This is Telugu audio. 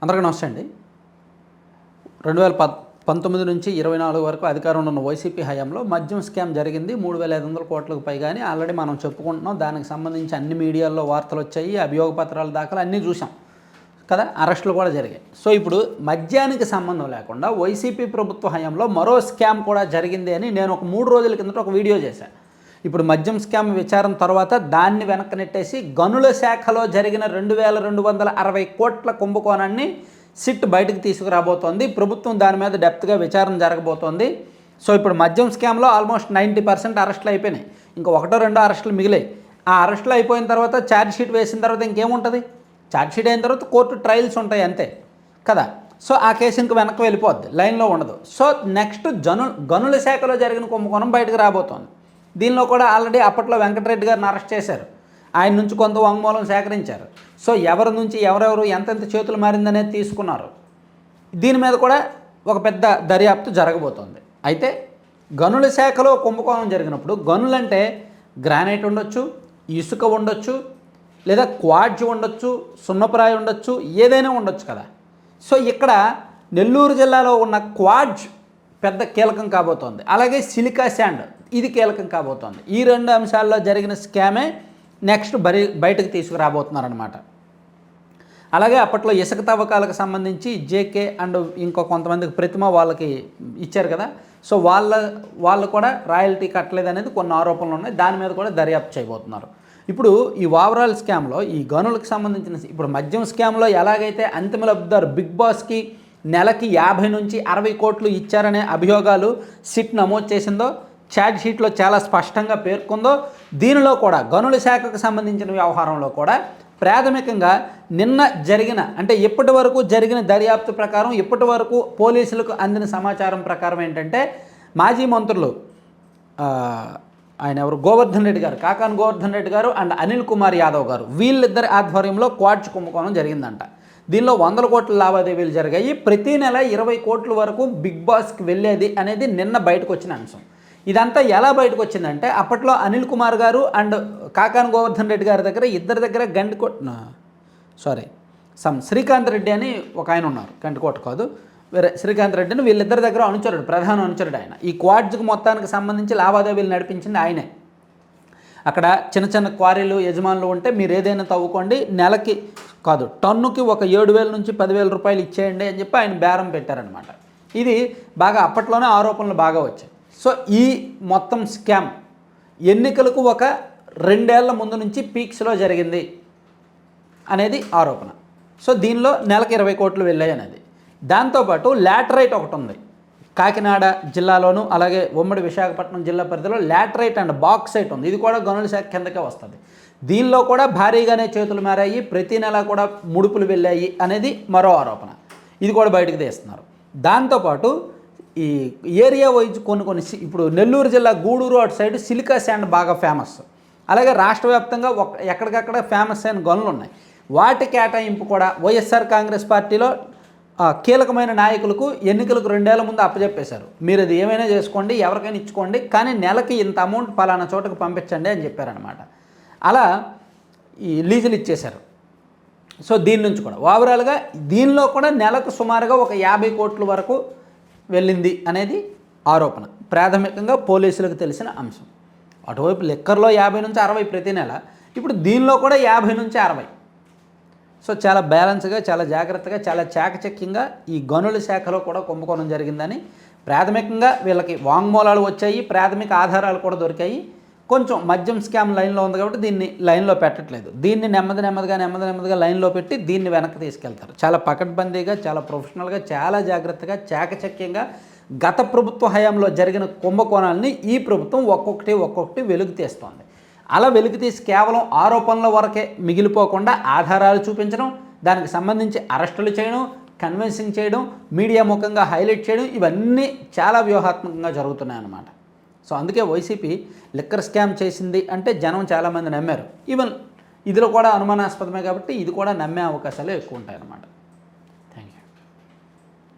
అందరికీ నమస్తే అండి. 2019 నుంచి 24 వరకు అధికారంలో ఉన్న వైసీపీ హయాంలో మద్యం స్కామ్ జరిగింది. 3,500 కోట్లకు పైగా అని ఆల్రెడీ మనం చెప్పుకుంటున్నాం. దానికి సంబంధించి అన్ని మీడియాల్లో వార్తలు వచ్చాయి, అభియోగ పత్రాలు దాఖలు అన్నీ చూసాం కదా, అరెస్టులు కూడా జరిగాయి. సో ఇప్పుడు మద్యానికి సంబంధం లేకుండా వైసీపీ ప్రభుత్వ హయాంలో మరో స్కామ్ కూడా జరిగింది అని నేను ఒక 3 రోజుల కిందట ఒక వీడియో చేశాను. ఇప్పుడు మద్యం స్కామ్ విచారణ తర్వాత దాన్ని వెనక్కి నెట్టేసి గనుల శాఖలో జరిగిన 2,260 కోట్ల కుంభకోణాన్ని సిట్ బయటకు తీసుకురాబోతోంది. ప్రభుత్వం దాని మీద డెప్త్గా విచారణ జరగబోతోంది. సో ఇప్పుడు మద్యం స్కామ్లో ఆల్మోస్ట్ 90% అరెస్టులు అయిపోయినాయి. ఇంకా 1-2 అరెస్టులు మిగిలాయి. ఆ అరెస్టులు అయిపోయిన తర్వాత ఛార్జ్ షీట్ వేసిన తర్వాత ఇంకేముంటుంది? ఛార్జ్ షీట్ అయిన తర్వాత కోర్టు ట్రయల్స్ ఉంటాయి అంతే కదా. సో ఆ కేసు ఇంక వెనక్కి వెళ్ళిపోద్ది, లైన్లో ఉండదు. సో నెక్స్ట్ గనుల శాఖలో జరిగిన కుంభకోణం బయటకు రాబోతోంది. దీనిలో కూడా ఆల్రెడీ అప్పట్లో వెంకటరెడ్డి గారిని అరెస్ట్ చేశారు. ఆయన నుంచి కొంత వాంగ్మూలం సేకరించారు. సో ఎవరి నుంచి ఎవరెవరు ఎంతెంత చేతులు మారిందనేది తీసుకున్నారు. దీని మీద కూడా ఒక పెద్ద దర్యాప్తు జరగబోతోంది. అయితే గనుల శాఖలో కుంభకోణం జరిగినప్పుడు గనులంటే గ్రానైట్ ఉండొచ్చు, ఇసుక ఉండొచ్చు, లేదా క్వాడ్జ్ ఉండొచ్చు, సున్నప్రాయి ఉండొచ్చు, ఏదైనా ఉండొచ్చు కదా. సో ఇక్కడ నెల్లూరు జిల్లాలో ఉన్న క్వాడ్జ్ పెద్ద కీలకం కాబోతోంది. అలాగే సిలికా శాండ్ ఇది కీలకం కాబోతోంది. ఈ 2 అంశాల్లో జరిగిన స్కామే నెక్స్ట్ బయటకు తీసుకురాబోతున్నారనమాట. అలాగే అప్పట్లో ఇసుక తవ్వకాలకు సంబంధించి జేకే అండ్ ఇంకో కొంతమందికి ప్రతిమ వాళ్ళకి ఇచ్చారు కదా. సో వాళ్ళు కూడా రాయల్టీ కట్టలేదు అనేది కొన్ని ఆరోపణలు ఉన్నాయి. దాని మీద కూడా దర్యాప్తు చేయబోతున్నారు. ఇప్పుడు ఈ ఓవరాల్ స్కామ్లో ఈ గనులకు సంబంధించిన ఇప్పుడు మద్యం స్కామ్లో ఎలాగైతే అంతిమ లబ్ధిదారు బిగ్ బాస్కి నెలకి 50 నుంచి 60 కోట్లు ఇచ్చారనే అభియోగాలు సిట్ నమోదు చేసిందో, ఛార్జ్ షీట్లో చాలా స్పష్టంగా పేర్కొందో, దీనిలో కూడా గనుల శాఖకు సంబంధించిన వ్యవహారంలో కూడా ప్రాథమికంగా నిన్న జరిగిన అంటే ఇప్పటి వరకు జరిగిన దర్యాప్తు ప్రకారం ఇప్పటి వరకు పోలీసులకు అందిన సమాచారం ప్రకారం ఏంటంటే మాజీ మంత్రులు ఆయన ఎవరు గోవర్ధన్ రెడ్డి గారు, కాకాని గోవర్ధన్ రెడ్డి గారు అండ్ అనిల్ కుమార్ యాదవ్ గారు, వీళ్ళిద్దరి ఆధ్వర్యంలో క్వాడ్జ్ కుంభకోణం జరిగిందంట. దీనిలో 100 కోట్ల లావాదేవీలు జరిగాయి. ప్రతి నెల 20 కోట్ల వరకు బిగ్ బాస్కి వెళ్ళేది అనేది నిన్న బయటకు వచ్చిన అంశం. ఇదంతా ఎలా బయటకు వచ్చిందంటే అప్పట్లో అనిల్ కుమార్ గారు అండ్ కాకాని గోవర్ధన్ రెడ్డి గారి దగ్గర ఇద్దరి దగ్గర శ్రీకాంత్ రెడ్డి అని ఒక ఆయన ఉన్నారు, గంటికోట కాదు వేరే శ్రీకాంత్ రెడ్డిని, వీళ్ళిద్దరి దగ్గర అనుచరుడు, ప్రధాన అనుచరుడు ఆయన. ఈ క్వాడ్జ్కి మొత్తానికి సంబంధించి లావాదేవీలు నడిపించింది ఆయనే. అక్కడ చిన్న చిన్న క్వారీలు యజమానులు ఉంటే మీరు ఏదైనా తవ్వుకోండి, నెలకి కాదు టన్నుకి ఒక 7,000 నుంచి 10,000 రూపాయలు ఇచ్చేయండి అని చెప్పి ఆయన బేరం పెట్టారనమాట. ఇది బాగా అప్పట్లోనే ఆరోపణలు బాగా వచ్చాయి. సో ఈ మొత్తం స్కామ్ ఎన్నికలకు ఒక 2 ఏళ్ల ముందు నుంచి పీక్స్లో జరిగింది అనేది ఆరోపణ. సో దీనిలో నెలకు 20 కోట్లు వెళ్ళాయి అనేది. దాంతోపాటు లాటరైట్ ఒకటి ఉంది కాకినాడ జిల్లాలోను, అలాగే ఉమ్మడి విశాఖపట్నం జిల్లా పరిధిలో లాటరైట్ అండ్ బాక్సైట్ ఉంది. ఇది కూడా గనుల శాఖ కిందకే వస్తుంది. దీనిలో కూడా భారీగానే చేతులు మారాయి, ప్రతి నెల కూడా ముడుపులు వెళ్ళాయి అనేది మరో ఆరోపణ. ఇది కూడా బయటకు తీస్తున్నారు. దాంతోపాటు ఈ ఏరియా వైజ్ కొన్ని ఇప్పుడు నెల్లూరు జిల్లా గూడూరు అటు సైడ్ సిలికా శాండ్ బాగా ఫేమస్. అలాగే రాష్ట్ర వ్యాప్తంగా ఎక్కడికక్కడ ఫేమస్ అయిన గనులు ఉన్నాయి. వాటి కేటాయింపు కూడా వైఎస్ఆర్ కాంగ్రెస్ పార్టీలో కీలకమైన నాయకులకు ఎన్నికలకు 2 ఏళ్ల ముందు అప్పచెప్పేశారు. మీరు అది ఏమైనా చేసుకోండి, ఎవరికైనా ఇచ్చుకోండి, కానీ నెలకి ఇంత అమౌంట్ పలానా చోటకు పంపించండి అని చెప్పారనమాట. అలా ఈ లీజులు ఇచ్చేశారు. సో దీని నుంచి కూడా ఓవరాల్గా దీనిలో కూడా నెలకు సుమారుగా ఒక 50 కోట్ల వరకు వెళ్ళింది అనేది ఆరోపణ. ప్రాథమికంగా పోలీసులకు తెలిసిన అంశం. అటువైపు లిక్కర్లో 50 నుంచి 60 ప్రతి నెల, ఇప్పుడు దీనిలో కూడా 50 నుంచి 60. సో చాలా బ్యాలెన్స్గా, చాలా జాగ్రత్తగా, చాలా చాకచక్యంగా ఈ గనుల శాఖలో కూడా కుంభకోణం జరిగిందని ప్రాథమికంగా వీళ్ళకి వాంగ్మూలాలు వచ్చాయి, ప్రాథమిక ఆధారాలు కూడా దొరికాయి. కొంచెం మద్యం స్కామ్ లైన్లో ఉంది కాబట్టి దీన్ని లైన్లో పెట్టట్లేదు. దీన్ని నెమ్మదిగా లైన్లో పెట్టి దీన్ని వెనక్కి తీసుకెళ్తారు. చాలా పకడ్బందీగా, చాలా ప్రొఫెషనల్గా, చాలా జాగ్రత్తగా, చాకచక్యంగా గత ప్రభుత్వ హయాంలో జరిగిన కుంభకోణాలని ఈ ప్రభుత్వం ఒక్కొక్కటి వెలుగు తీస్తోంది. అలా వెలుగు తీసి కేవలం ఆరోపణల వరకే మిగిలిపోకుండా ఆధారాలు చూపించడం, దానికి సంబంధించి అరెస్టులు చేయడం, కన్విన్సింగ్ చేయడం, మీడియా ముఖంగా హైలైట్ చేయడం, ఇవన్నీ చాలా వ్యూహాత్మకంగా జరుగుతున్నాయి అన్నమాట. సో అందుకే వైసీపీ లిక్కర్ స్కామ్ చేసింది అంటే జనం చాలామంది నమ్మారు. ఈవెన్ ఇదిలో కూడా అనుమానాస్పదమే కాబట్టి ఇది కూడా నమ్మే అవకాశాలు ఎక్కువ ఉంటాయి అన్నమాట.